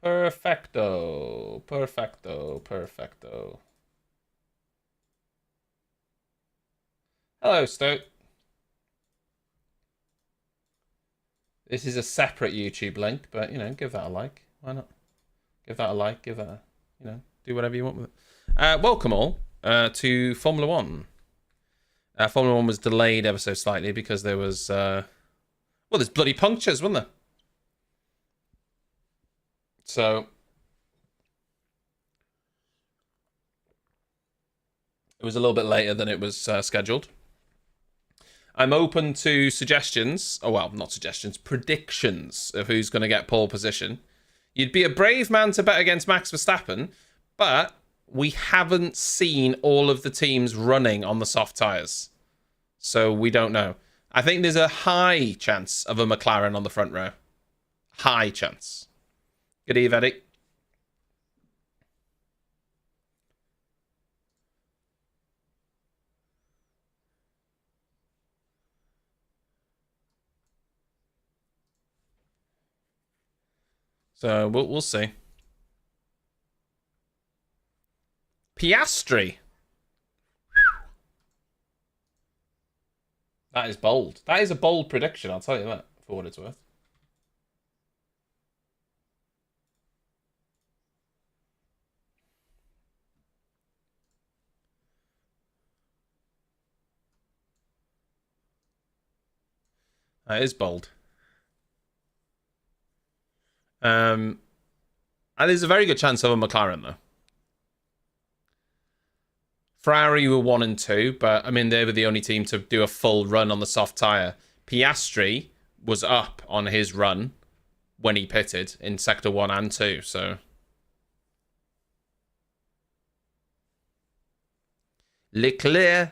Perfecto. Perfecto. Perfecto. Hello, Stoke. This is a separate YouTube link, but, you know, give that a like. Why not? Give that a like. Give that a, you know, do whatever you want with it. Welcome all to Formula One. Formula One was delayed ever so slightly because there was, well, there's bloody punctures, wasn't there? So it was a little bit later than it was scheduled. I'm open to suggestions. Oh, well, not suggestions, predictions of who's going to get pole position. You'd be a brave man to bet against Max Verstappen, but we haven't seen all of the teams running on the soft tyres. So we don't know. I think there's a high chance of a McLaren on the front row. High chance. Good eve, Eddie. So we'll see. Piastri. That is bold. That is a bold prediction, I'll tell you that, for what it's worth. That is bold. And there's a very good chance of a McLaren, though. Ferrari were 1 and 2, but I mean, they were the only team to do a full run on the soft tyre. Piastri was up on his run when he pitted in sector 1 and 2, so. Leclerc.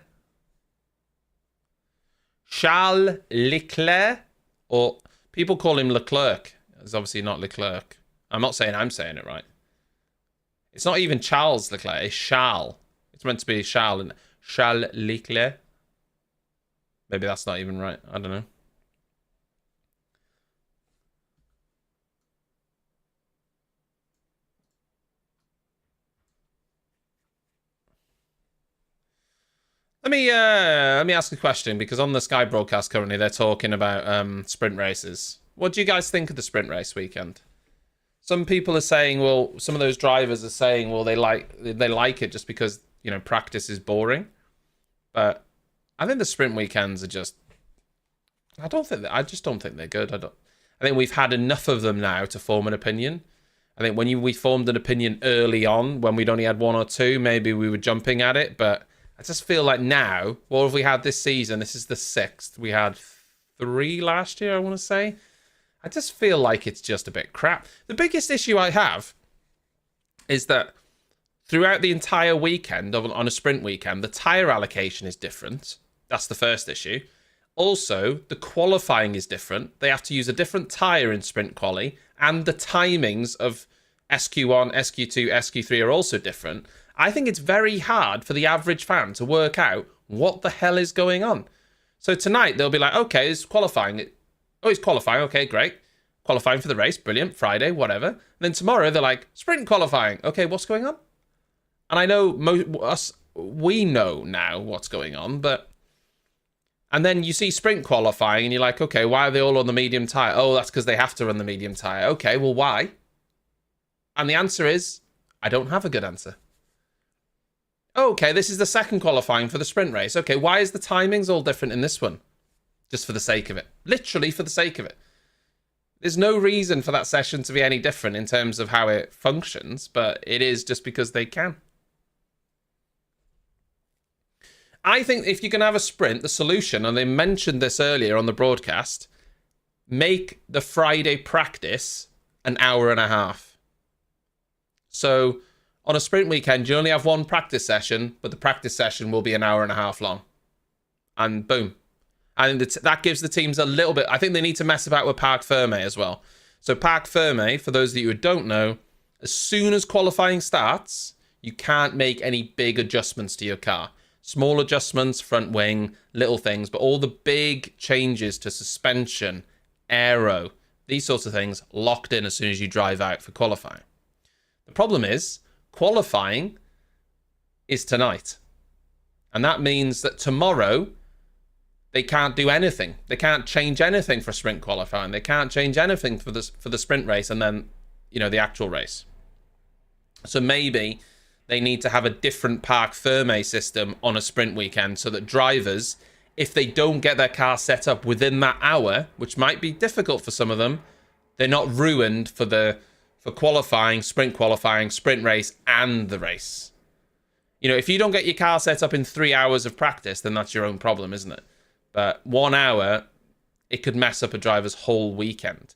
Charles Leclerc, or people call him Leclerc. It's obviously not Leclerc. I'm not saying I'm saying it right. It's not even Charles Leclerc, it's Charles. It's meant to be Charles and Charles Leclerc. Maybe that's not even right. I don't know. Let me ask a question, because on the Sky broadcast currently they're talking about sprint races. What do you guys think of the sprint race weekend? Some people are saying, well, some of those drivers are saying, well, they like it just because, you know, practice is boring. But I think the sprint weekends are just, I just don't think they're good. I think we've had enough of them now to form an opinion. I think when we formed an opinion early on, when we'd only had 1 or 2, maybe we were jumping at it. But I just feel like now, what have we had this season? This is the 6th. We had 3 last year, I want to say. I just feel like it's just a bit crap. The biggest issue I have is that throughout the entire weekend, on a sprint weekend, the tyre allocation is different. That's the first issue. Also, the qualifying is different. They have to use a different tyre in sprint quali, and the timings of SQ1, SQ2, SQ3 are also different. I think it's very hard for the average fan to work out what the hell is going on. So tonight, they'll be like, okay, it's qualifying. Oh, it's qualifying. Okay, great. Qualifying for the race. Brilliant. Friday, whatever. And then tomorrow, they're like, sprint qualifying. Okay, what's going on? And I know we know now what's going on, but... And then you see sprint qualifying, and you're like, okay, why are they all on the medium tyre? Oh, that's because they have to run the medium tyre. Okay, well, why? And the answer is, I don't have a good answer. Okay, this is the second qualifying for the sprint race. Okay, why is the timings all different in this one? Just for the sake of it. Literally for the sake of it. There's no reason for that session to be any different in terms of how it functions, but it is just because they can. I think if you can have a sprint, the solution, and they mentioned this earlier on the broadcast, make the Friday practice an hour and a half. So on a sprint weekend, you only have 1 practice session, but the practice session will be an hour and a half long. And boom. And that gives the teams a little bit... I think they need to mess about with Parc Ferme as well. So Parc Ferme, for those of you who don't know, as soon as qualifying starts, you can't make any big adjustments to your car. Small adjustments, front wing, little things, but all the big changes to suspension, aero, these sorts of things locked in as soon as you drive out for qualifying. The problem is, qualifying is tonight. And that means that tomorrow, they can't do anything. They can't change anything for sprint qualifying. They can't change anything for the sprint race and then, the actual race. So maybe they need to have a different parc fermé system on a sprint weekend so that drivers, if they don't get their car set up within that hour, which might be difficult for some of them, they're not ruined for qualifying, sprint race, and the race. If you don't get your car set up in 3 hours of practice, then that's your own problem, isn't it? But 1 hour, it could mess up a driver's whole weekend.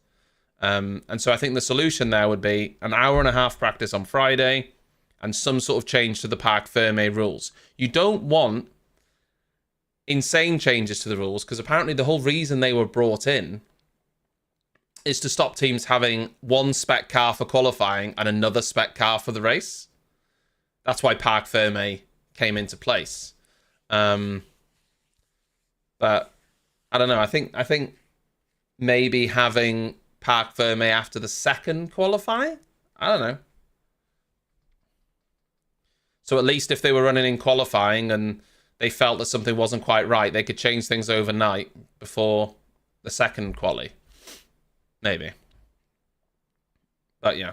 And so I think the solution there would be an hour and a half practice on Friday and some sort of change to the parc fermé rules. You don't want insane changes to the rules, because apparently the whole reason they were brought in is to stop teams having one spec car for qualifying and another spec car for the race. That's why parc fermé came into place. But I don't know. I think maybe having parc fermé after the second qualifying? I don't know. So at least if they were running in qualifying and they felt that something wasn't quite right, they could change things overnight before the second quali. Maybe. But yeah.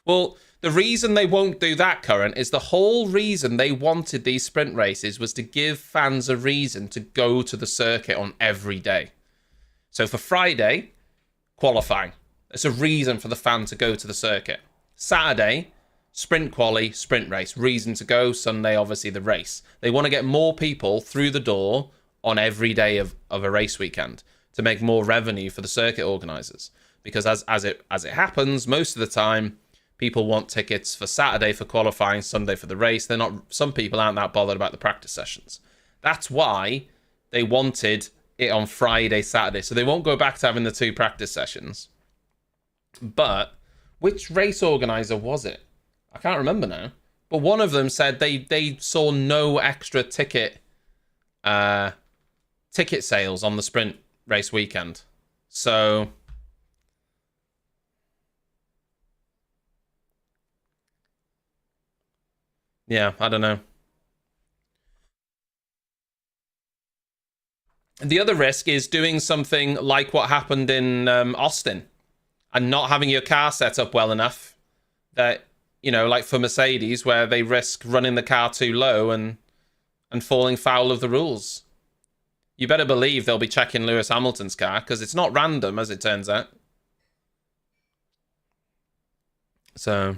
Well, the reason they won't do that, Current, is the whole reason they wanted these sprint races was to give fans a reason to go to the circuit on every day. So for Friday, qualifying. It's a reason for the fan to go to the circuit. Saturday, sprint quali, sprint race. Reason to go. Sunday, obviously, the race. They want to get more people through the door on every day of a race weekend to make more revenue for the circuit organisers. Because as it happens, most of the time, people want tickets for Saturday for qualifying, Sunday for the race. Some people aren't that bothered about the practice sessions. That's why they wanted it on Friday, Saturday. So they won't go back to having the 2 practice sessions. But which race organizer was it? I can't remember now. But one of them said they saw no extra ticket sales on the sprint race weekend. So yeah, I don't know. The other risk is doing something like what happened in Austin and not having your car set up well enough that, like for Mercedes, where they risk running the car too low and falling foul of the rules. You better believe they'll be checking Lewis Hamilton's car, because it's not random, as it turns out. So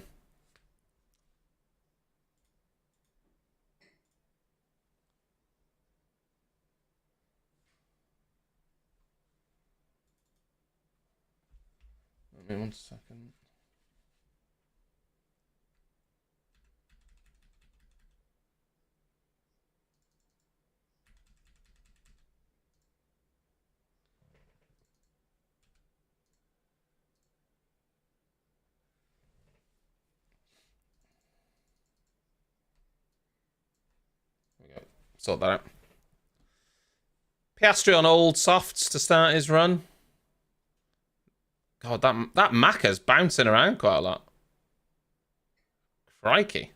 Give me 1 second. There we go. Sort that out. Piastri on old softs to start his run. God, that Macca's bouncing around quite a lot. Crikey.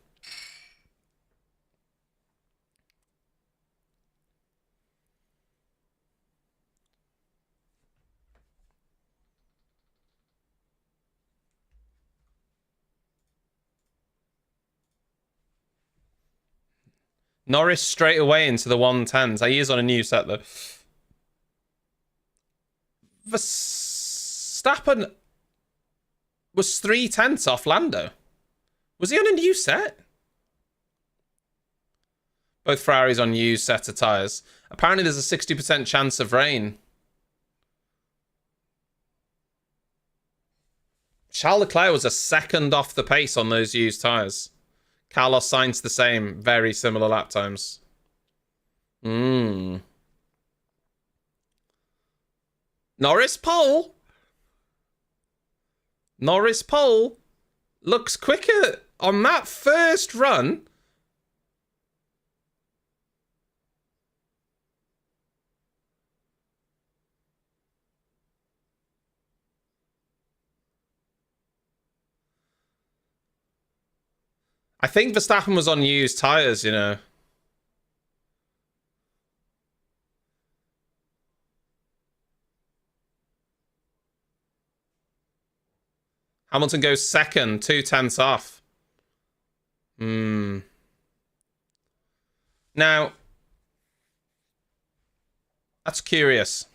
Norris straight away into the 110s. He is on a new set, though. Verstappen was 3/10 off Lando. Was he on a new set? Both Ferraris on used set of tyres. Apparently there's a 60% chance of rain. Charles Leclerc was a second off the pace on those used tyres. Carlos Sainz the same. Very similar lap times. Norris pole. Norris pole. Looks quicker on that first run. I think Verstappen was on used tyres, you know. Hamilton goes second, 2/10 off. Now, that's curious.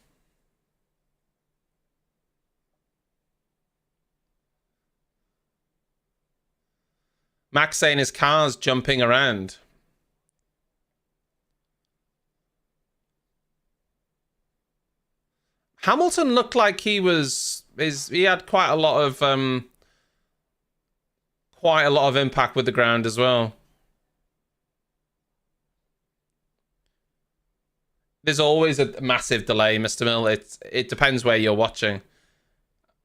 Max saying his car's jumping around. Hamilton looked like he had quite a lot of impact with the ground as well. There's always a massive delay, Mr. Mill. It depends where you're watching.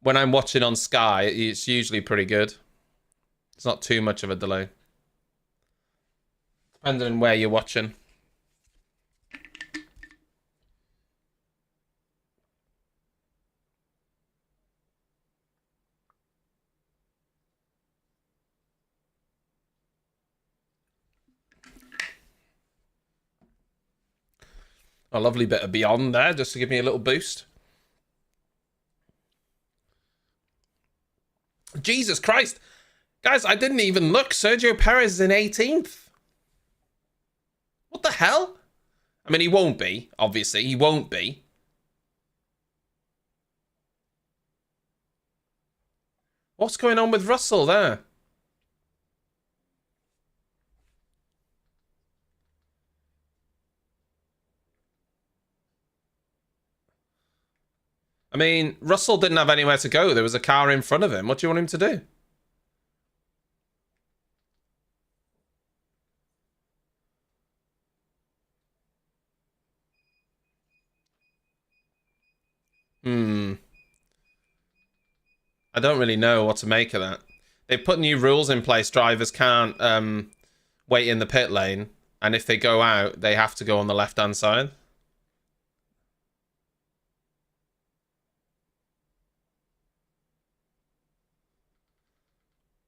When I'm watching on Sky, it's usually pretty good. It's not too much of a delay. Depending on where you're watching. A lovely bit of Beyond there, just to give me a little boost. Jesus Christ. Guys, I didn't even look. Sergio Perez is in 18th. What the hell? I mean, he won't be, obviously. He won't be. What's going on with Russell there? I mean, Russell didn't have anywhere to go. There was a car in front of him. What do you want him to do? I don't really know what to make of that. They've put new rules in place. Drivers can't wait in the pit lane. And if they go out, they have to go on the left-hand side.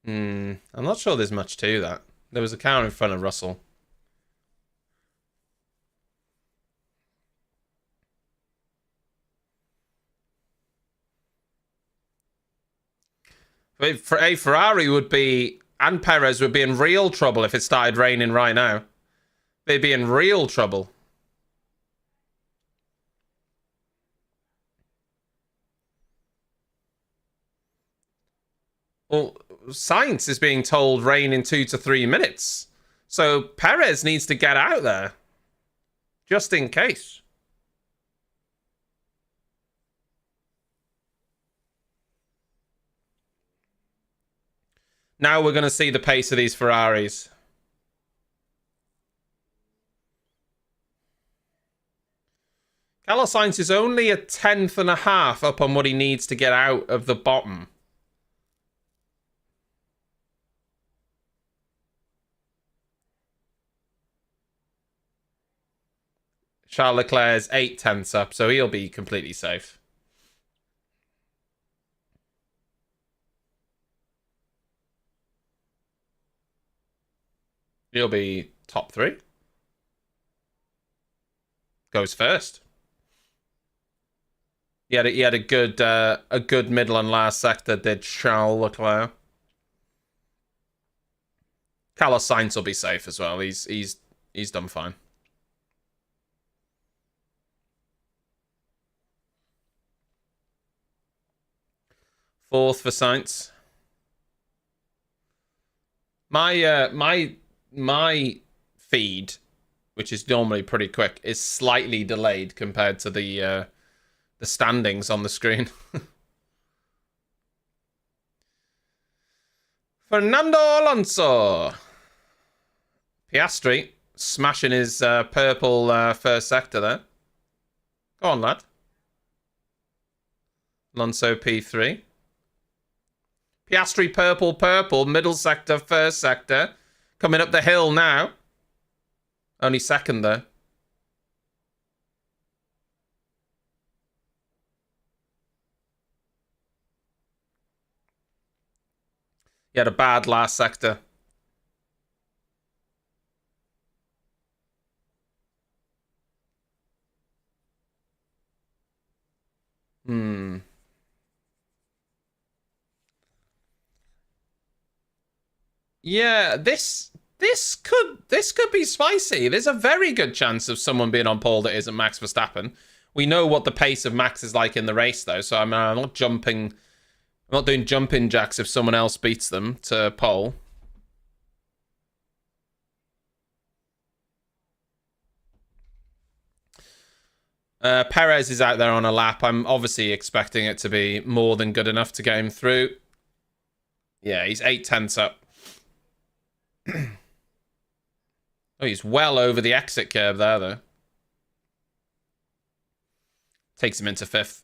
I'm not sure there's much to that. There was a car in front of Russell. A Ferrari would be, and Perez would be in real trouble if it started raining right now. They'd be in real trouble. Well, Sainz is being told rain in 2 to 3 minutes. So Perez needs to get out there. Just in case. Now we're going to see the pace of these Ferraris. Carlos Sainz is only a 10th and a half up on what he needs to get out of the bottom. Charles Leclerc's 8/10 up, so he'll be completely safe. He'll be top 3. Goes first. He had a good middle and last sector, did Charles Leclerc. Carlos Sainz will be safe as well. He's done fine. Fourth for Sainz. My feed, which is normally pretty quick, is slightly delayed compared to the standings on the screen. Fernando Alonso. Piastri smashing his purple first sector there. Go on, lad. Alonso P3. Piastri purple, middle sector, first sector. Coming up the hill now. Only second though. He had a bad last sector. Hmm. Yeah, this could be spicy. There's a very good chance of someone being on pole that isn't Max Verstappen. We know what the pace of Max is like in the race, though, so I'm not jumping. I'm not doing jumping jacks if someone else beats them to pole. Perez is out there on a lap. I'm obviously expecting it to be more than good enough to get him through. Yeah, he's 8/10 up. Oh, he's well over the exit curve there, though. Takes him into 5th.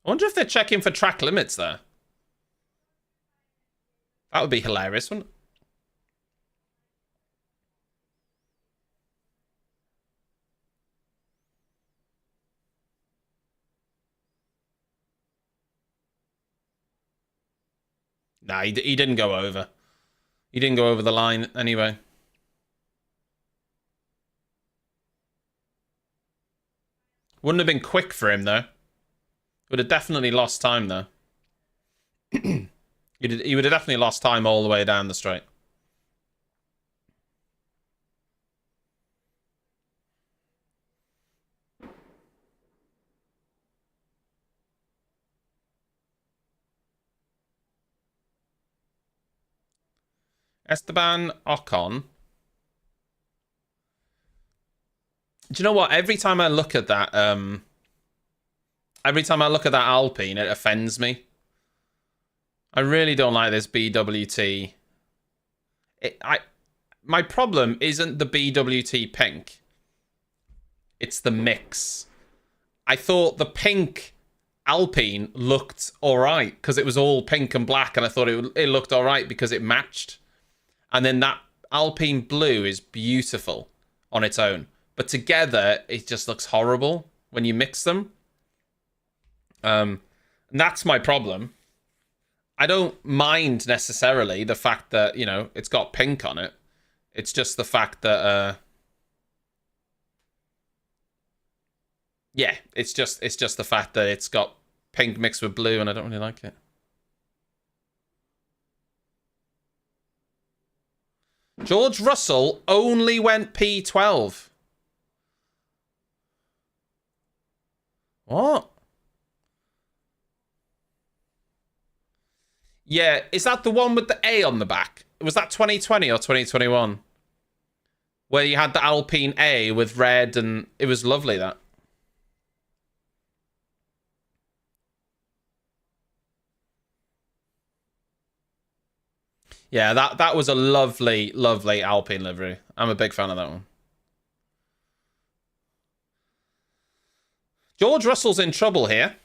I wonder if they're checking for track limits there. That would be hilarious, wouldn't it? Nah, he didn't go over. He didn't go over the line anyway. Wouldn't have been quick for him, though. Would have definitely lost time, though. He would have definitely lost time all the way down the straight. Esteban Ocon. Do you know what? Every time I look at that, Alpine, it offends me. I really don't like this BWT. My problem isn't the BWT pink. It's the mix. I thought the pink Alpine looked alright because it was all pink and black, and I thought it looked alright because it matched. And then that Alpine blue is beautiful on its own. But together, it just looks horrible when you mix them. And that's my problem. I don't mind necessarily the fact that, you know, it's got pink on it. It's just the fact that, yeah, it's just the fact that it's got pink mixed with blue, and I don't really like it. George Russell only went P12. What? Yeah, is that the one with the A on the back? Was that 2020 or 2021? Where you had the Alpine A with red, and it was lovely, that. Yeah, that was a lovely, lovely Alpine livery. I'm a big fan of that one. George Russell's in trouble here,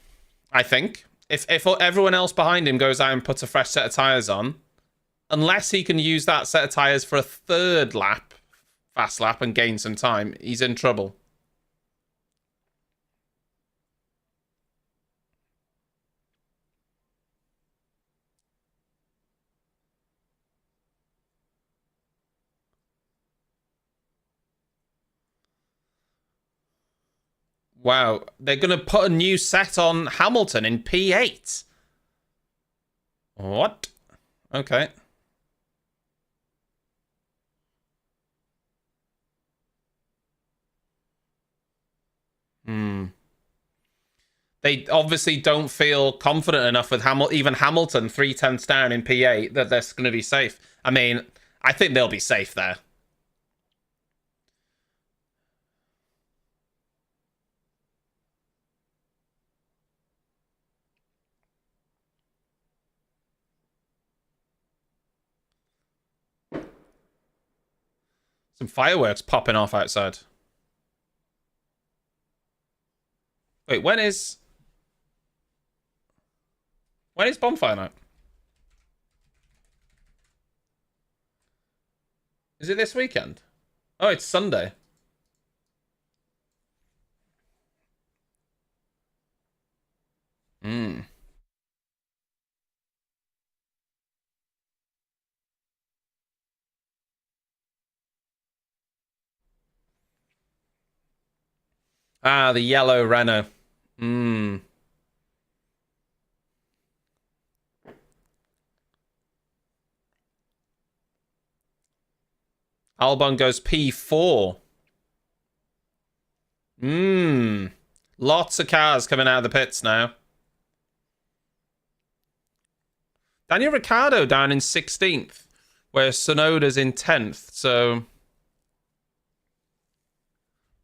I think. If everyone else behind him goes out and puts a fresh set of tyres on, unless he can use that set of tyres for a third lap, fast lap, and gain some time, he's in trouble. Wow, they're going to put a new set on Hamilton in P8. What? Okay. Hmm. They obviously don't feel confident enough with even Hamilton 3/10 down in P8 that they're going to be safe. I mean, I think they'll be safe there. Some fireworks popping off outside. Wait, when is bonfire night? Is it this weekend? Oh, it's Sunday. Hmm. Ah, the yellow Renault. Hmm. Albon goes P4. Lots of cars coming out of the pits now. Daniel Ricciardo down in 16th, where Tsunoda's in 10th. So,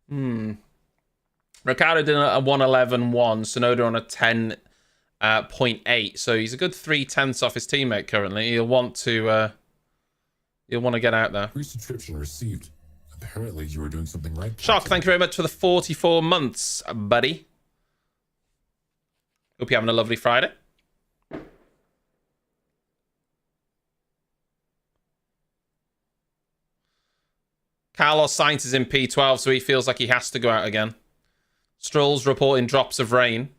Ricciardo did a 1:11.1, Tsunoda on a 10.8. So he's a good 3/10 off his teammate currently. He'll want to get out there. Free subscription received. Apparently you were doing something right. Shock, thank you very much for the 44 months, buddy. Hope you're having a lovely Friday. Carlos Sainz is in P12, so he feels like he has to go out again. Stroll's reporting drops of rain.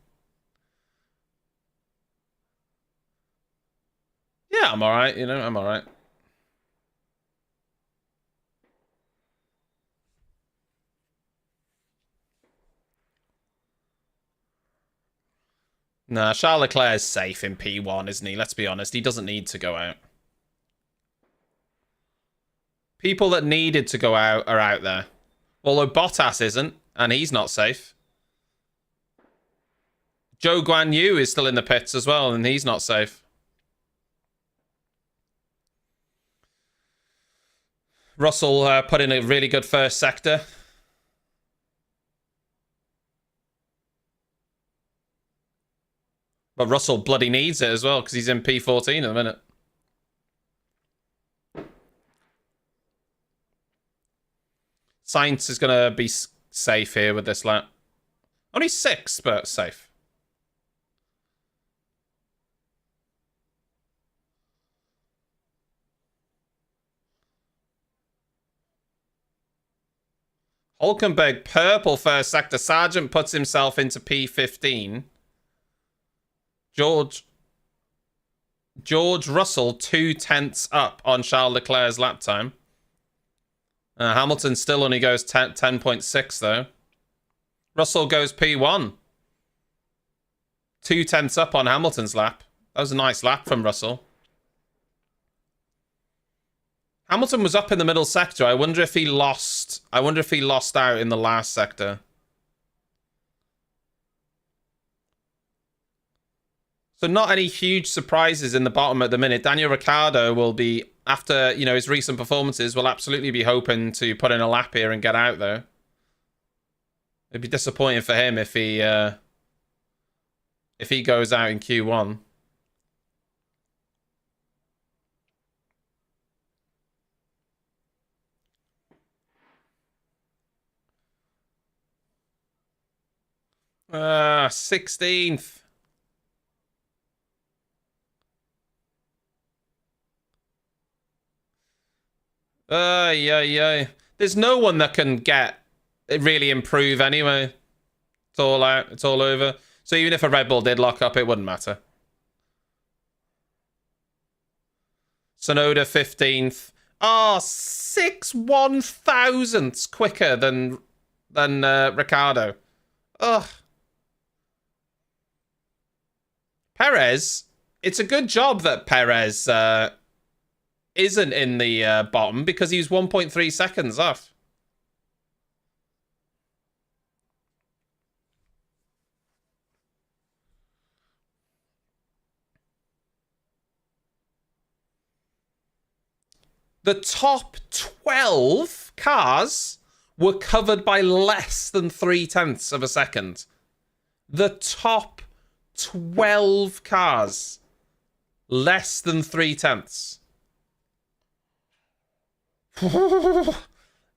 Yeah, I'm alright, you know, I'm alright. Nah, Charles Leclerc's safe in P1, isn't he? Let's be honest, he doesn't need to go out. People that needed to go out are out there. Although Bottas isn't, and he's not safe. Zhou Guanyu is still in the pits as well, and he's not safe. Russell put in a really good first sector. But Russell bloody needs it as well, because he's in P14 at the minute. Sainz is going to be safe here with this lap. Only 6, but safe. Hulkenberg, purple first sector. Sargent puts himself into P15. George Russell 2/10 up on Charles Leclerc's lap time. Hamilton still only goes 10.6 though. Russell goes P1. 2/10 up on Hamilton's lap. That was a nice lap from Russell. Hamilton was up in the middle sector. I wonder if he lost out in the last sector. So not any huge surprises in the bottom at the minute. Daniel Ricciardo will be, after, you know, his recent performances, will absolutely be hoping to put in a lap here and get out, though. It'd be disappointing for him if he goes out in Q1. Ah, 16th. Yeah. There's no one that can really improve anyway. It's all out. It's all over. So even if a Red Bull did lock up, it wouldn't matter. Tsunoda 15th. Oh, 6/1000ths quicker than Ricciardo. Ugh. Perez. It's a good job that Perez isn't in the bottom, because he was 1.3 seconds off. The top 12 cars were covered by less than 0.3 of a second. The top 12 cars, less than 0.3.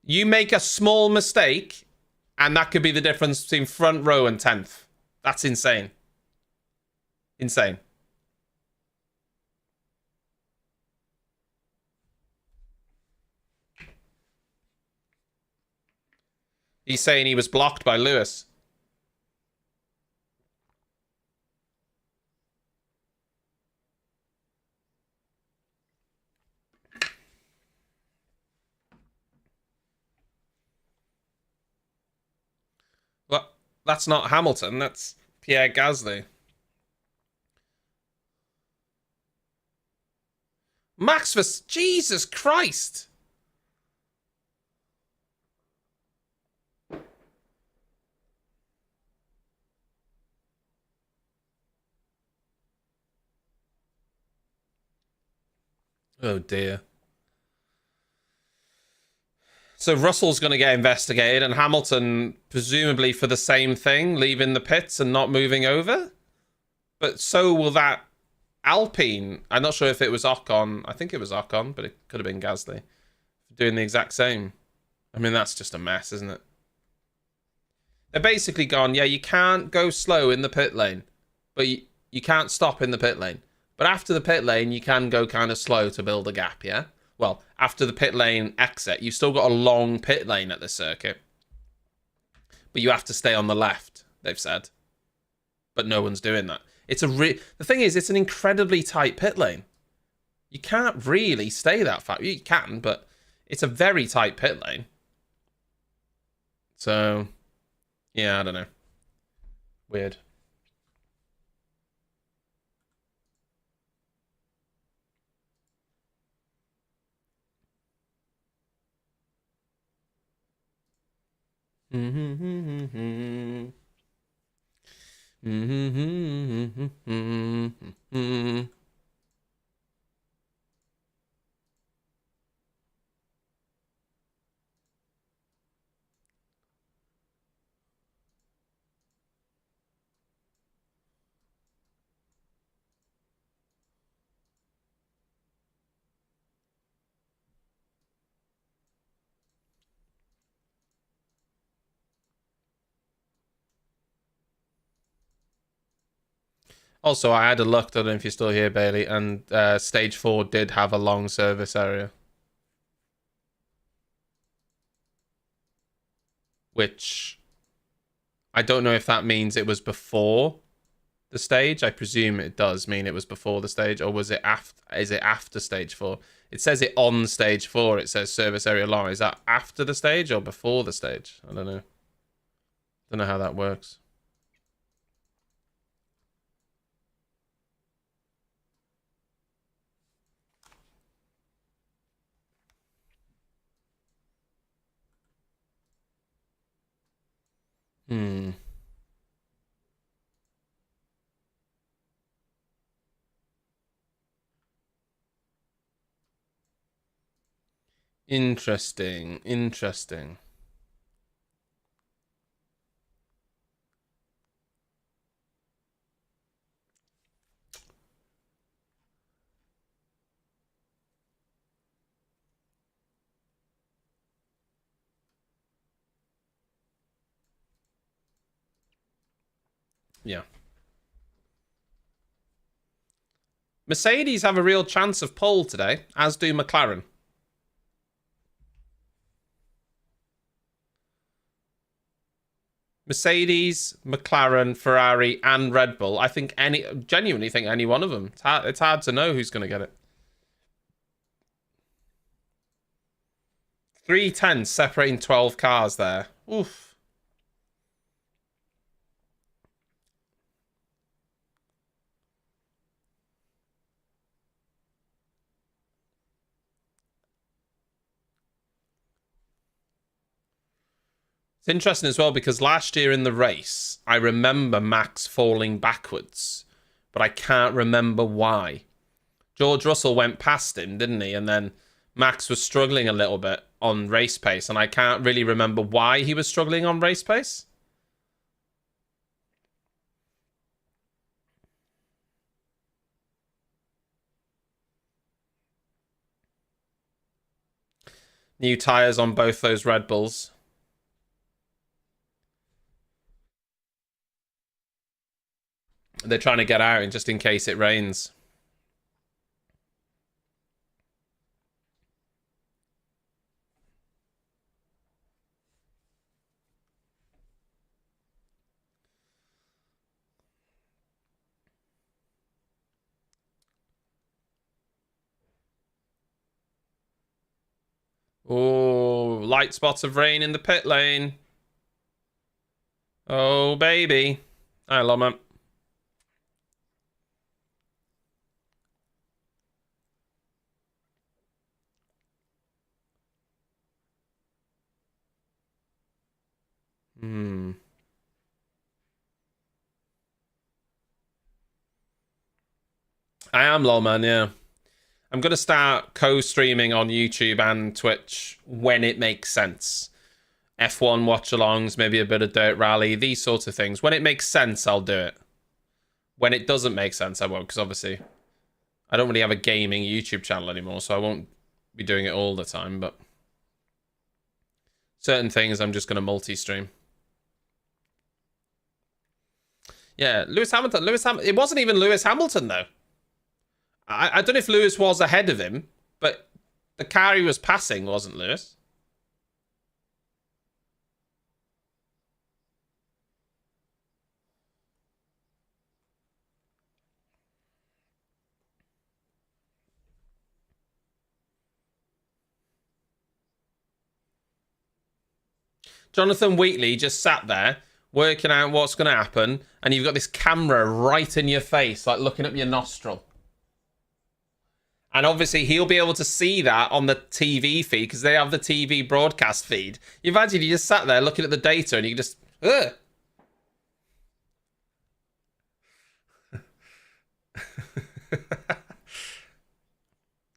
You make a small mistake, and that could be the difference between front row and 10th. That's insane. Insane. He's saying he was blocked by Lewis. What? That's not Hamilton. That's Pierre Gasly. Max Verstappen. Jesus Christ. Oh dear. So Russell's going to get investigated, and Hamilton, presumably for the same thing, leaving the pits and not moving over? But so will that Alpine. I'm not sure if it was Ocon. I think it was Ocon, but it could have been Gasly. Doing the exact same. I mean, that's just a mess, isn't it? They're basically gone, yeah, you can't go slow in the pit lane, but you can't stop in the pit lane. But after the pit lane, you can go kind of slow to build a gap, yeah? Well, after the pit lane exit, you've still got a long pit lane at the circuit. But you have to stay on the left, they've said. But no one's doing that. The thing is, it's an incredibly tight pit lane. You can't really stay that far. You can, but it's a very tight pit lane. So, yeah, I don't know. Weird. Also, I had a look, I don't know if you're still here, Bailey, and Stage 4 did have a long service area. Which, I don't know if that means it was before the stage. I presume it does mean it was before the stage, or was it after? Is it after Stage 4? It says it on Stage 4, it says service area long. Is that after the stage or before the stage? I don't know. Don't know how that works. Hmm. Interesting. Interesting. Yeah. Mercedes have a real chance of pole today, as do McLaren. Mercedes, McLaren, Ferrari, and Red Bull. I think genuinely think any one of them. It's hard to know who's going to get it. 3 tenths separating 12 cars there. Oof. It's interesting as well because last year in the race, I remember Max falling backwards, but I can't remember why. George Russell went past him, didn't he? And then Max was struggling a little bit on race pace, and I can't really remember why he was struggling on race pace. New tyres on both those Red Bulls. They're trying to get out just in case it rains. Oh, light spots of rain in the pit lane. Oh, baby. Hi, Loma. I am Lawman, yeah. I'm going to start co-streaming on YouTube and Twitch when it makes sense. F1 watch-alongs, maybe a bit of Dirt Rally, these sorts of things. When it makes sense, I'll do it. When it doesn't make sense, I won't, because obviously I don't really have a gaming YouTube channel anymore, so I won't be doing it all the time, but certain things I'm just going to multi-stream. Yeah, Lewis Hamilton. It wasn't even Lewis Hamilton, though. I don't know if Lewis was ahead of him, but the car he was passing wasn't Lewis. Jonathan Wheatley just sat there working out what's going to happen, and you've got this camera right in your face, like looking up your nostril. And obviously, he'll be able to see that on the TV feed because they have the TV broadcast feed. You imagine you just sat there looking at the data and you can just, ugh.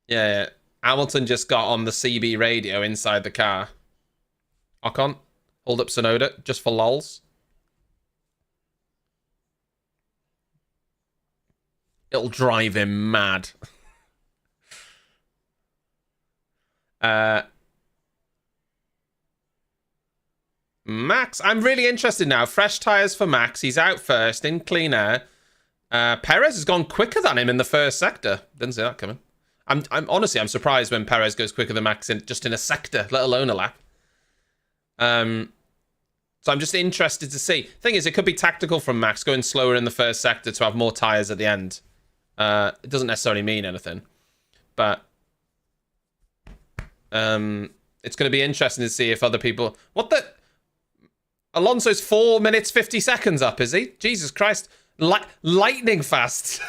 Yeah. Hamilton just got on the CB radio inside the car. Ocon, hold up Sonoda just for lols. It'll drive him mad. Max, I'm really interested now. Fresh tyres for Max. He's out first in clean air. Perez has gone quicker than him in the first sector. Didn't see that coming. I'm honestly, I'm surprised when Perez goes quicker than Max just in a sector, let alone a lap. So I'm just interested to see. Thing is, it could be tactical from Max going slower in the first sector to have more tyres at the end. It doesn't necessarily mean anything, but it's going to be interesting to see if other people. What the? Alonso's 4 minutes 50 seconds up, is he? Jesus Christ! Lightning fast.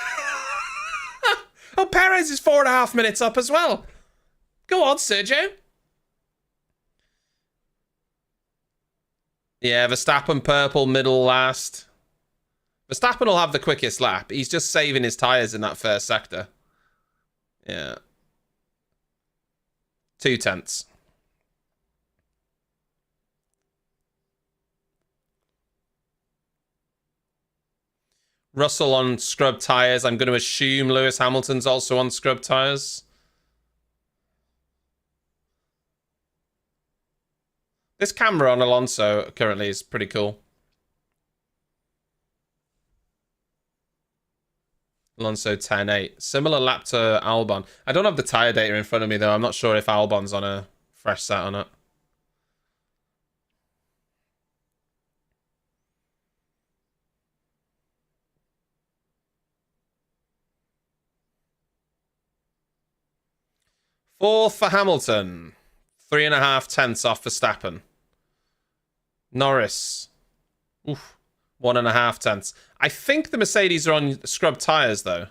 Oh, Perez is 4.5 minutes up as well. Go on, Sergio. Yeah, Verstappen purple, middle last. Verstappen will have the quickest lap. He's just saving his tyres in that first sector. Yeah. 0.2. Russell on scrub tyres. I'm going to assume Lewis Hamilton's also on scrub tyres. This camera on Alonso currently is pretty cool. Alonso 10.8. Similar lap to Albon. I don't have the tyre data in front of me, though. I'm not sure if Albon's on a fresh set or not. Fourth for Hamilton. 3.5 off Verstappen. Norris. Oof. 1.5. I think the Mercedes are on scrub tyres, though.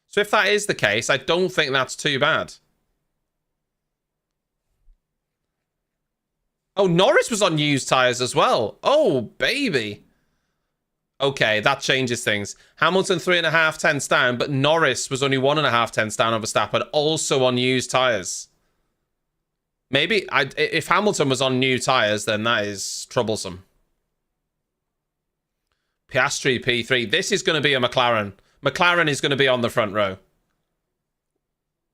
So if that is the case, I don't think that's too bad. Oh, Norris was on used tyres as well. Oh, baby. Okay, that changes things. Hamilton 3.5 down, but Norris was only 1.5 down on Verstappen, also on used tyres. Maybe if Hamilton was on new tyres, then that is troublesome. Piastri P3. This is going to be a McLaren. McLaren is going to be on the front row.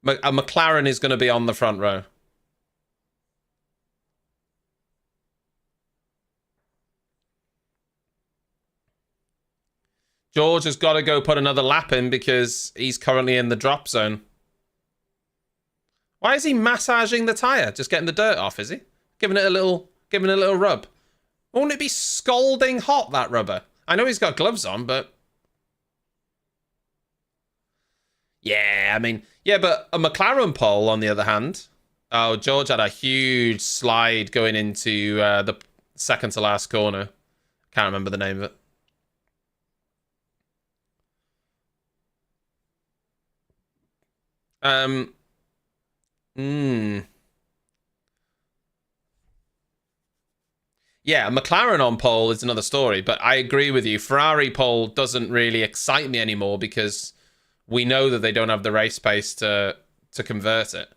A McLaren is going to be on the front row. George has got to go put another lap in because he's currently in the drop zone. Why is he massaging the tyre? Just getting the dirt off, is he? Giving it a little rub. Won't it be scalding hot, that rubber? I know he's got gloves on, but... Yeah, I mean, yeah, but a McLaren pole, on the other hand. Oh, George had a huge slide going into the second to last corner. Can't remember the name of it. Um, hmm. Yeah, McLaren on pole is another story, but I agree with you. Ferrari pole doesn't really excite me anymore because we know that they don't have the race pace to convert it.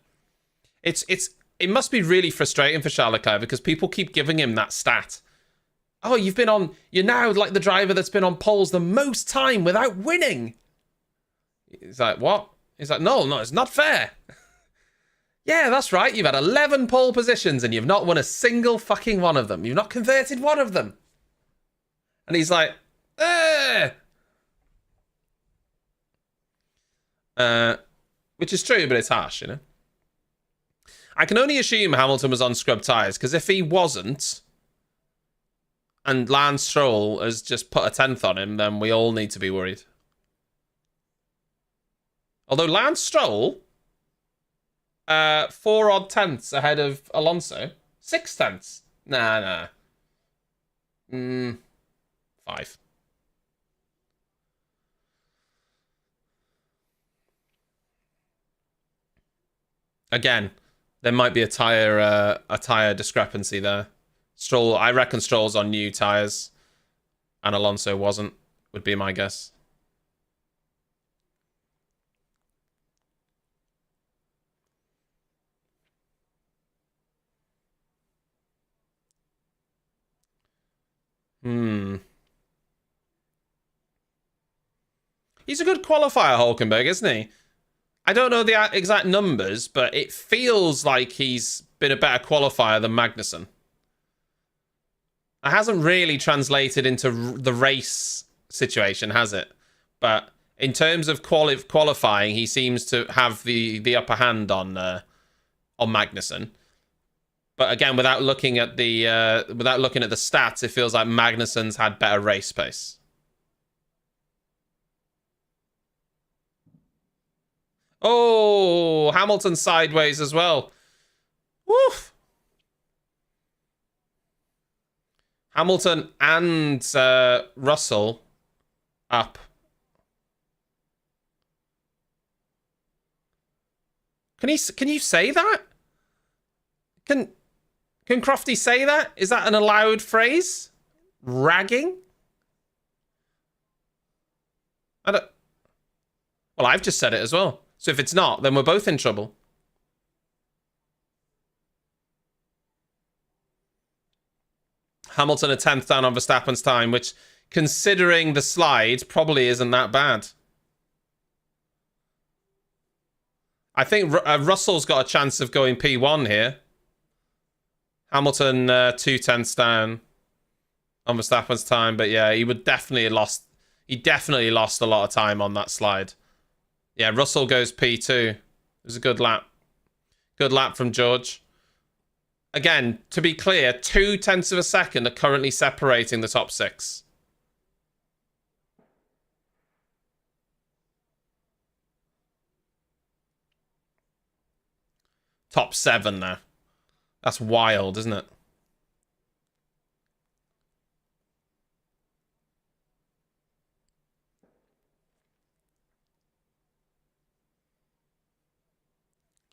It must be really frustrating for Charles Leclerc because people keep giving him that stat. Oh, you're now like the driver that's been on poles the most time without winning. He's like, what? He's like, no, it's not fair. Yeah, that's right. You've had 11 pole positions and you've not won a single fucking one of them. You've not converted one of them. And he's like, eh. Which is true, but it's harsh, you know? I can only assume Hamilton was on scrub tyres, because if he wasn't, and Lance Stroll has just put a 10th on him, then we all need to be worried. Although Lance Stroll, 4 odd tenths ahead of Alonso. 6 tenths. Nah. 5. Again, there might be a tire discrepancy there. Stroll, I reckon Stroll's on new tires, and Alonso wasn't. Would be my guess. He's a good qualifier, Hulkenberg, isn't he? I don't know the exact numbers, but it feels like he's been a better qualifier than Magnussen. It hasn't really translated into the race situation, has it? But in terms of qualifying, he seems to have the upper hand on Magnussen. But again, without looking at the stats, it feels like Magnussen's had better race pace. Oh, Hamilton sideways as well. Woof. Hamilton and Russell up. Can you say that? Can Crofty say that? Is that an allowed phrase? Ragging? I don't. Well, I've just said it as well. So if it's not, then we're both in trouble. Hamilton a 10th down on Verstappen's time, which, considering the slide, probably isn't that bad. I think Russell's got a chance of going P1 here. Hamilton 2/10 down on Verstappen's time, but yeah, he definitely lost a lot of time on that slide. Yeah, Russell goes P2. It was a good lap. Good lap from George. Again, to be clear, 0.2 of a second are currently separating the top 6. Top 7 now. That's wild, isn't it?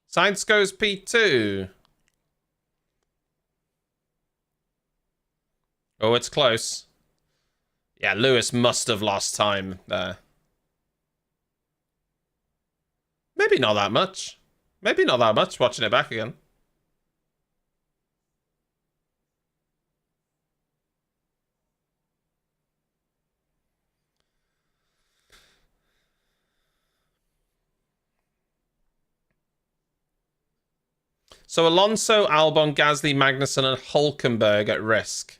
Sainz goes P2. Oh, it's close. Yeah, Lewis must have lost time there. Maybe not that much. Maybe not that much watching it back again. So Alonso, Albon, Gasly, Magnussen, and Hulkenberg at risk.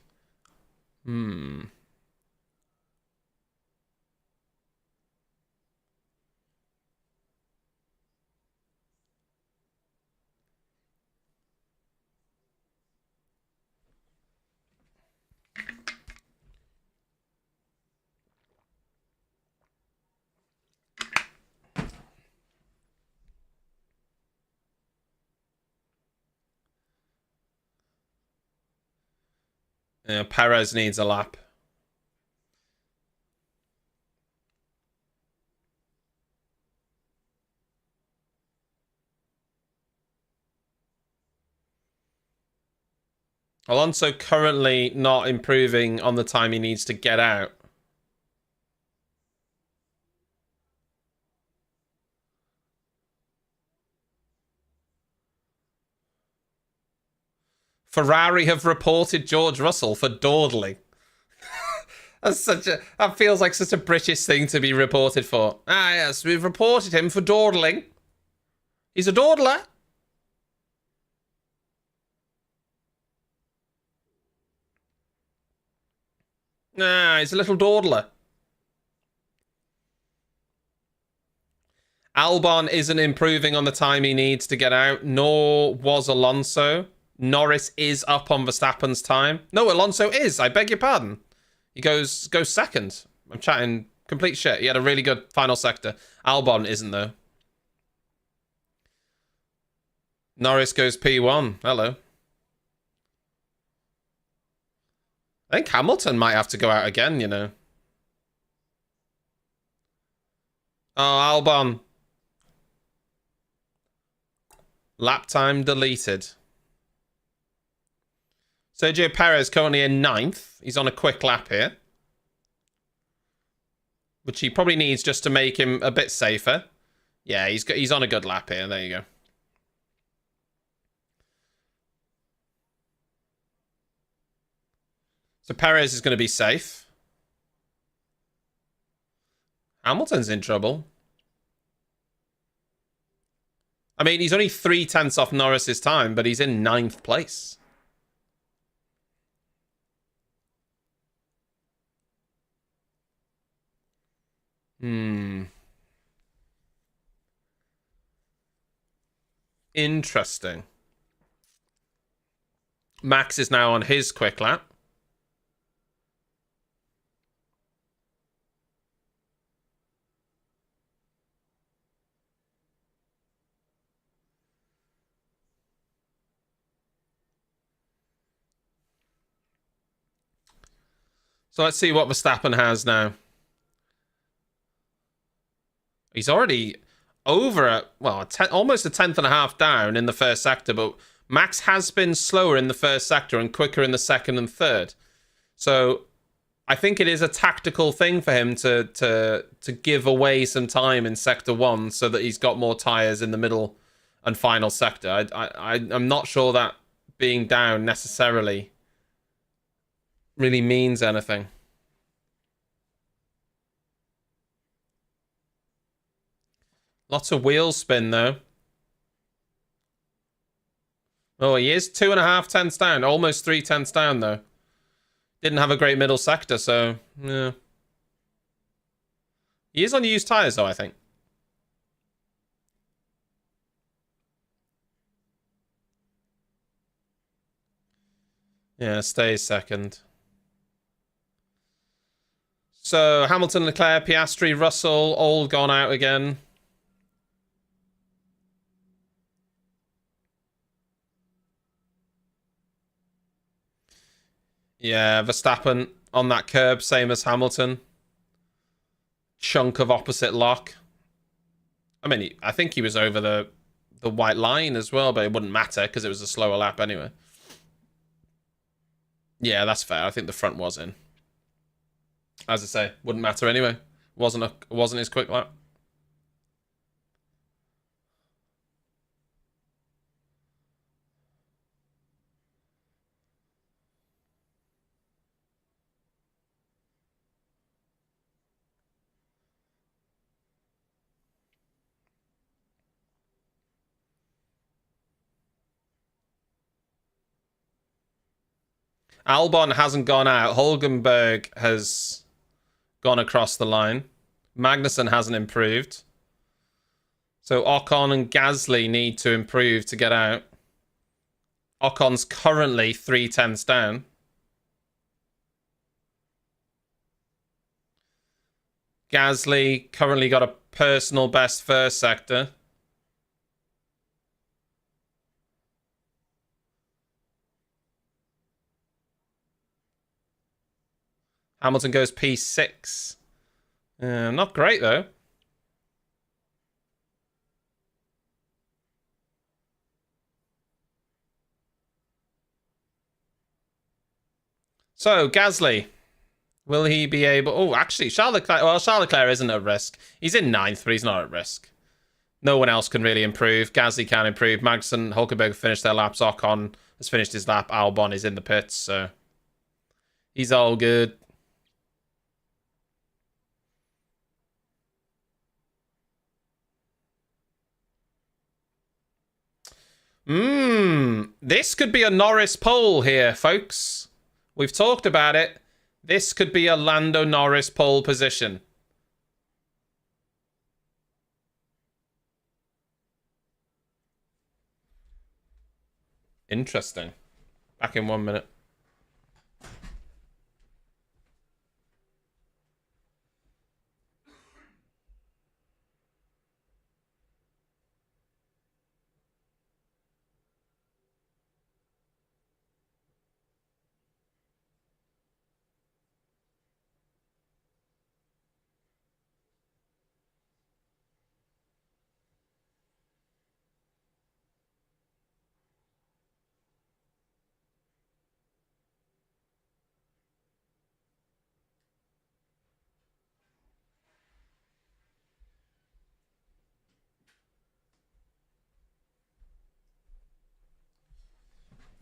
Perez needs a lap. Alonso currently not improving on the time he needs to get out. Ferrari have reported George Russell for dawdling. That feels like such a British thing to be reported for. Ah, yes, we've reported him for dawdling. He's a dawdler. Nah, he's a little dawdler. Albon isn't improving on the time he needs to get out, nor was Alonso. Norris is up on Verstappen's time. No, Alonso is. I beg your pardon. He goes second. I'm chatting complete shit. He had a really good final sector. Albon isn't, though. Norris goes P1. Hello. I think Hamilton might have to go out again, you know. Oh, Albon. Lap time deleted. Sergio Perez currently in 9th. He's on a quick lap here, which he probably needs just to make him a bit safer. Yeah, he's on a good lap here. There you go. So Perez is going to be safe. Hamilton's in trouble. I mean, he's only 0.3 off Norris's time, but he's in 9th place. Interesting. Max is now on his quick lap. So let's see what Verstappen has now. He's already over almost a 10.5 down in the first sector, but Max has been slower in the first sector and quicker in the second and third. So I think it is a tactical thing for him to give away some time in sector 1 so that he's got more tyres in the middle and final sector. I'm not sure that being down necessarily really means anything. Lots of wheel spin, though. Oh, he is 2.5 down. Almost 0.3 down, though. Didn't have a great middle sector, so... yeah. He is on used tyres, though, I think. Yeah, stays second. So, Hamilton, Leclerc, Piastri, Russell, all gone out again. Yeah, Verstappen on that curb, same as Hamilton. Chunk of opposite lock. I mean, I think he was over the white line as well, but it wouldn't matter because it was a slower lap anyway. Yeah, that's fair. I think the front was in. As I say, wouldn't matter anyway. Wasn't his quick lap. Albon hasn't gone out. Hulkenberg has gone across the line. Magnussen hasn't improved. So Ocon and Gasly need to improve to get out. Ocon's currently 0.3 down. Gasly currently got a personal best first sector. Hamilton goes P6. Not great, though. So, Gasly. Will he be able... Oh, actually, Charles Leclerc... Well, Charles Leclerc isn't at risk. He's in 9th, but he's not at risk. No one else can really improve. Gasly can improve. Magnussen, Hulkenberg finished their laps. Ocon has finished his lap. Albon is in the pits, so... He's all good. This could be a Norris pole here, folks. We've talked about it. This could be a Lando Norris pole position. Interesting. Back in 1 minute.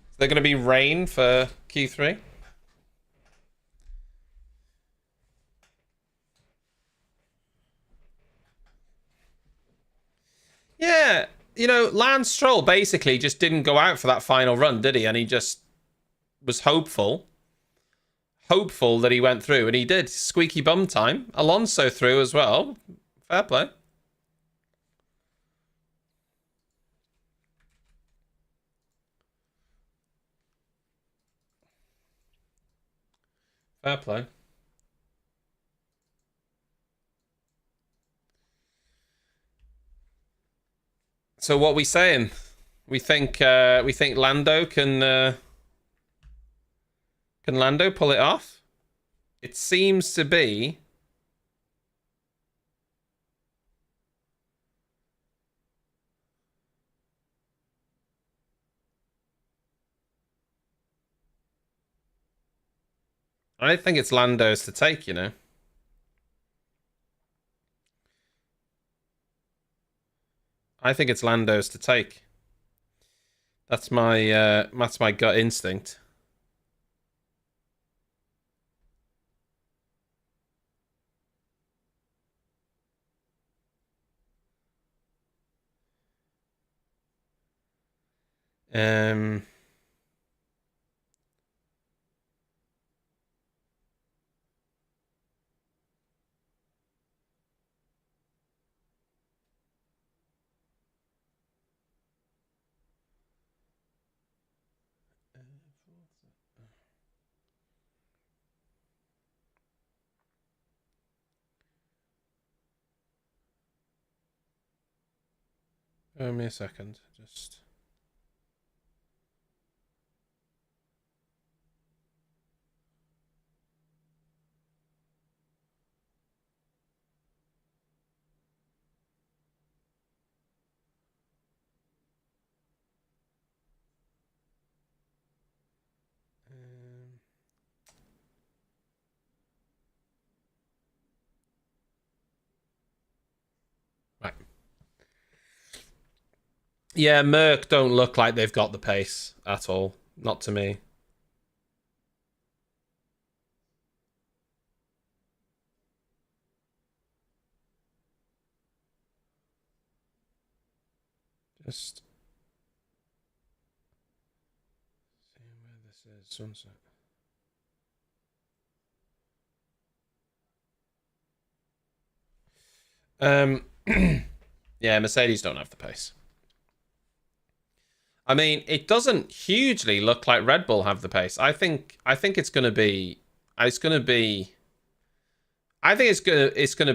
Is there going to be rain for Q3? Yeah, you know, Lance Stroll basically just didn't go out for that final run, did he? And he just was hopeful that he went through, and he did. Squeaky bum time. Alonso through as well. Fair play. Fair play. So what are we saying? We think Lando can Lando pull it off? It seems to be. I think it's Lando's to take, you know. I think it's Lando's to take. That's my gut instinct. Give me a second. Just. Right. Yeah, Merc don't look like they've got the pace at all. Not to me. Just see where this is. Sunset. Yeah, Mercedes don't have the pace. I mean, it doesn't hugely look like Red Bull have the pace. I think it's gonna be McLaren. I think it's gonna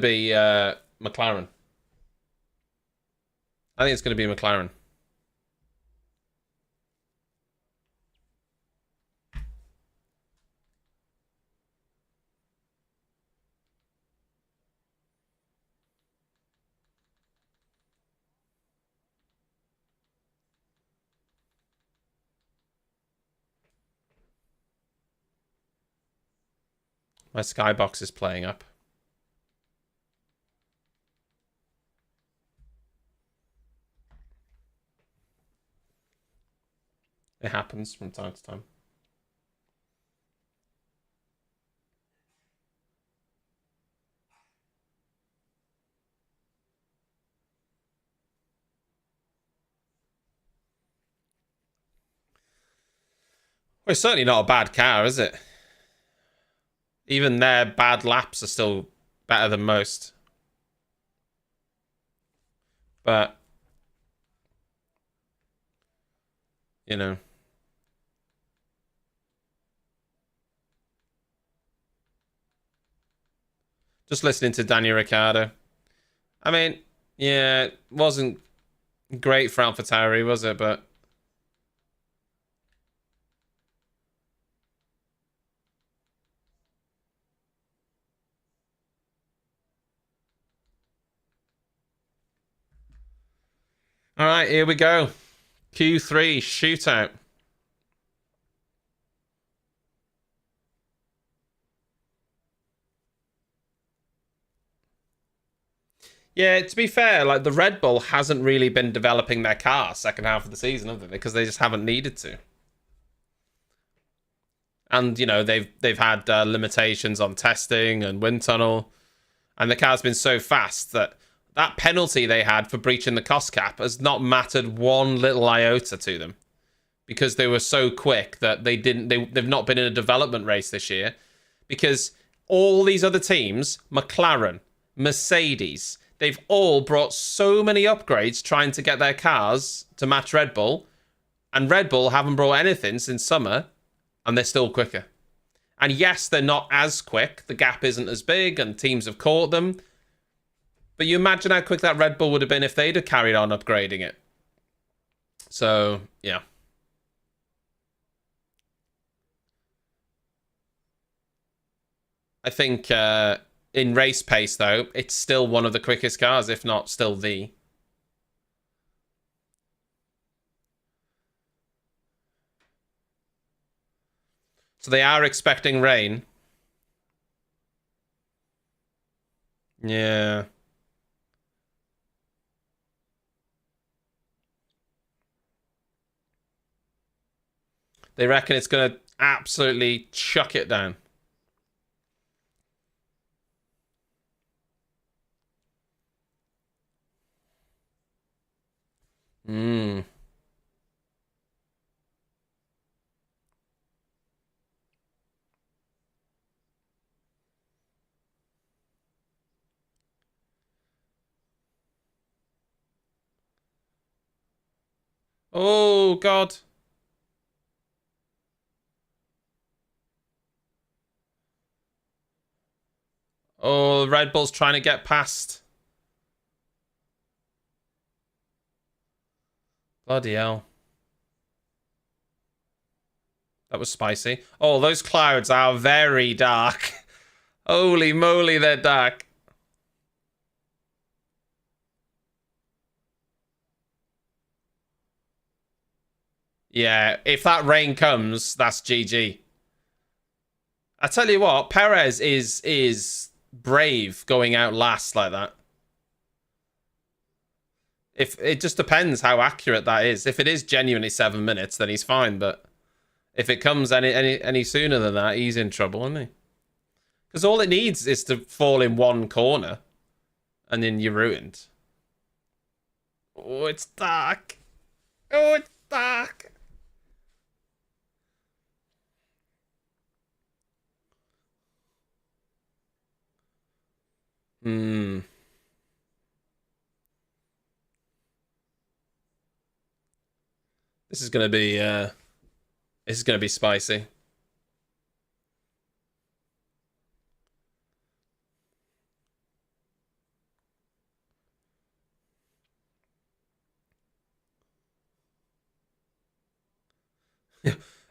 be McLaren. My skybox is playing up. It happens from time to time. Well, it's certainly not a bad car, is it? Even their bad laps are still better than most. But, you know. Just listening to Daniel Ricciardo. I mean, yeah, it wasn't great for AlphaTauri, was it? But all right, here we go. Q3 shootout. Yeah, to be fair, like the Red Bull hasn't really been developing their car second half of the season, have they? Because they just haven't needed to. And you know they've had limitations on testing and wind tunnel, and the car's been so fast that that penalty they had for breaching the cost cap has not mattered one little iota to them, because they were so quick that they've not been in a development race this year, because all these other teams, McLaren, Mercedes, they've all brought so many upgrades trying to get their cars to match Red Bull, and Red Bull haven't brought anything since summer, and they're still quicker. And yes, they're not as quick. The gap isn't as big, and teams have caught them. But you imagine how quick that Red Bull would have been if they'd have carried on upgrading it. So, yeah. I think in race pace, though, it's still one of the quickest cars, if not still the. So they are expecting rain. Yeah. They reckon it's going to absolutely chuck it down. Hmm. Oh, God. Oh, Red Bull's trying to get past. Bloody hell. That was spicy. Oh, those clouds are very dark. Holy moly, they're dark. Yeah, if that rain comes, that's GG. I tell you what, Perez is brave going out last like that. If it just depends how accurate that is. If it is genuinely 7 minutes, then he's fine. But if it comes any sooner than that, he's in trouble, isn't he? Because all it needs is to fall in one corner, and then you're ruined. Oh, it's dark. Oh, it's dark. Hmm. This is gonna be spicy.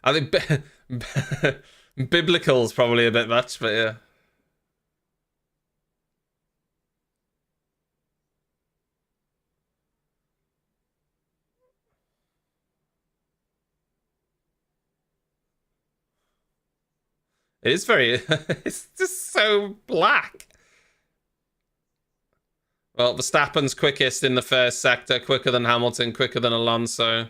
I think biblical is probably a bit much, but yeah. It is very... it's just so black. Well, Verstappen's quickest in the first sector, quicker than Hamilton, quicker than Alonso.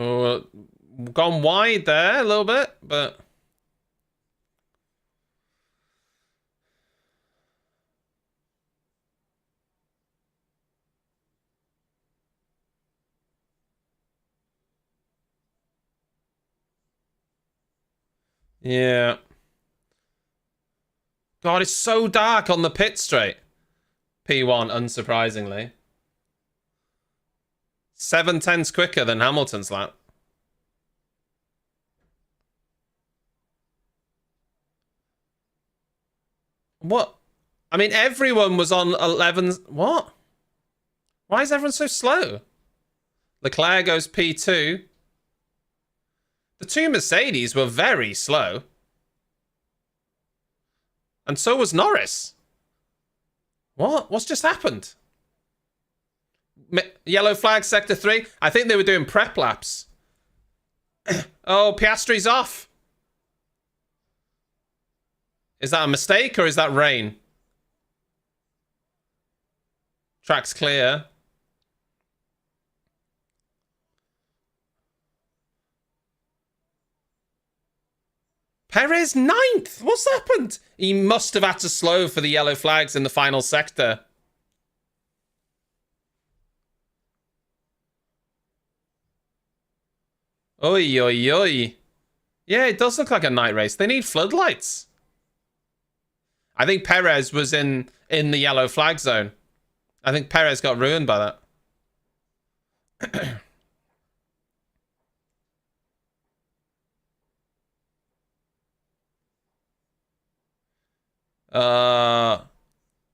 Oh, gone wide there a little bit, but... yeah. God, it's so dark on the pit straight. P1, unsurprisingly. 7/10 quicker than Hamilton's lap. What? I mean, everyone was on 11. What? Why is everyone so slow? Leclerc goes P2. The two Mercedes were very slow. And so was Norris. What? What's just happened? Yellow flag, sector 3. I think they were doing prep laps. Oh, Piastri's off. Is that a mistake or is that rain? Track's clear. Perez 9th. What's happened? He must have had to slow for the yellow flags in the final sector. Oi, oi, oi. Yeah, it does look like a night race. They need floodlights. I think Perez was in the yellow flag zone. I think Perez got ruined by that.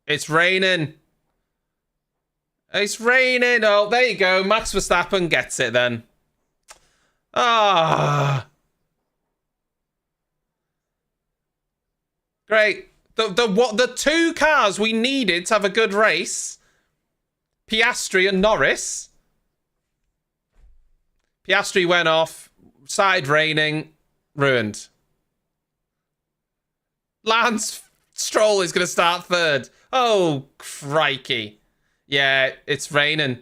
It's raining. It's raining. Oh, there you go. Max Verstappen gets it then. Ah. Great. The two cars we needed to have a good race, Piastri and Norris. Piastri went off, started raining, ruined. Lance Stroll is going to start third. Oh, crikey. Yeah, it's raining.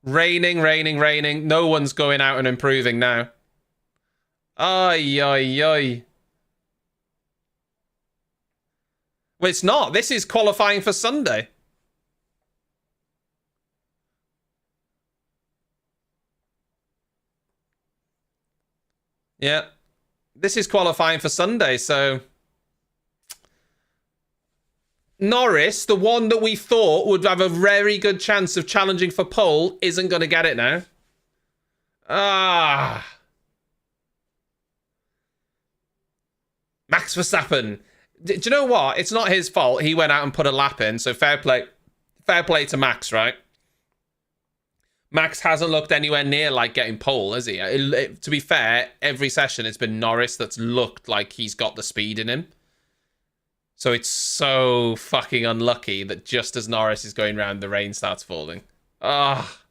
Raining, raining, raining. No one's going out and improving now. Ay, ay, ay. Well, it's not. This is qualifying for Sunday. Yeah. This is qualifying for Sunday, so... Norris, the one that we thought would have a very good chance of challenging for pole, isn't going to get it now. Ah. Max Verstappen. Do you know what? It's not his fault. He went out and put a lap in, so fair play. Fair play to Max, right? Max hasn't looked anywhere near like getting pole, has he? To be fair, every session it's been Norris that's looked like he's got the speed in him. So it's so fucking unlucky that just as Norris is going round, the rain starts falling. Ah.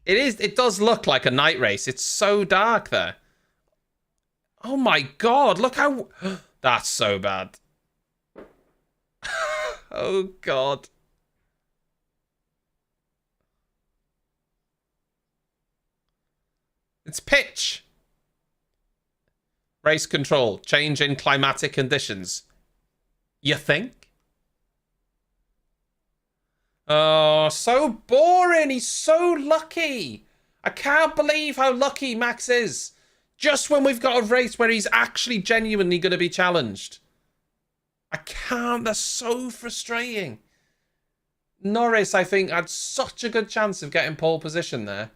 It does look like a night race. It's so dark there. Oh my god, look how... That's so bad. Oh god. It's pitch. Race control. Change in climatic conditions. You think? Oh, so boring. He's so lucky. I can't believe how lucky Max is. Just when we've got a race where he's actually genuinely going to be challenged. I can't. That's so frustrating. Norris, I think, had such a good chance of getting pole position there.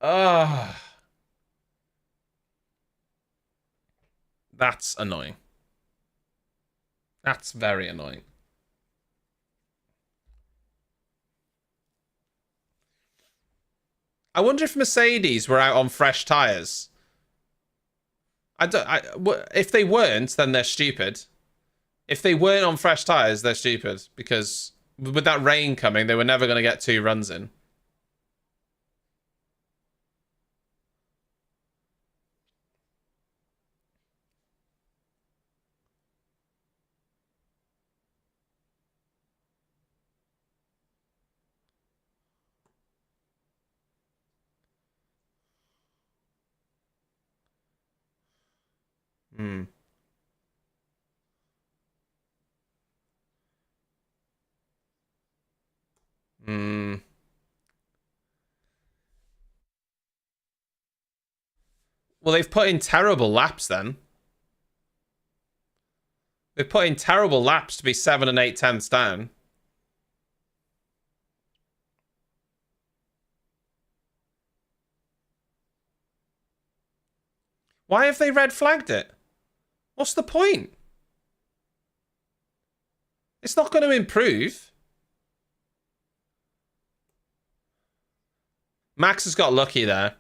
Ugh. That's annoying. That's very annoying. I wonder if Mercedes were out on fresh tyres. If they weren't, then they're stupid. If they weren't on fresh tyres, they're stupid. Because with that rain coming, they were never going to get 2 runs in. Hmm. Hmm. Well, they've put in terrible laps then. They've put in terrible laps to be 7 and 8 tenths down. Why have they red flagged it? What's the point? It's not going to improve. Max has got lucky there.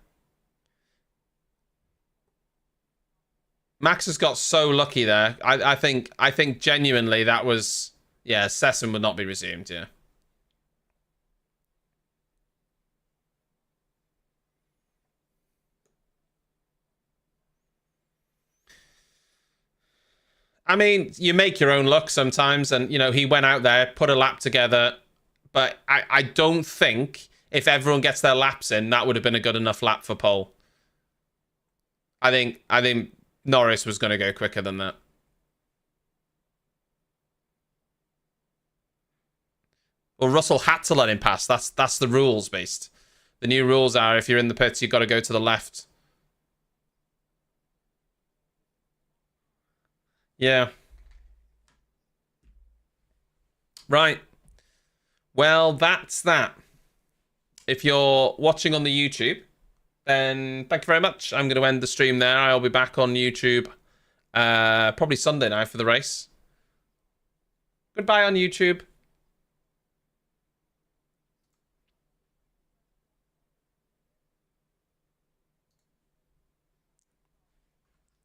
Max has got so lucky there. I think genuinely that was... Yeah, session would not be resumed, yeah. I mean, you make your own luck sometimes, and, you know, he went out there, put a lap together, but I don't think if everyone gets their laps in, that would have been a good enough lap for pole. I think Norris was going to go quicker than that. Well, Russell had to let him pass. That's the rules based. The new rules are if you're in the pits, you've got to go to the left. Yeah. Right. Well, that's that. If you're watching on the YouTube, then thank you very much. I'm going to end the stream there. I'll be back on YouTube probably Sunday now for the race. Goodbye on YouTube.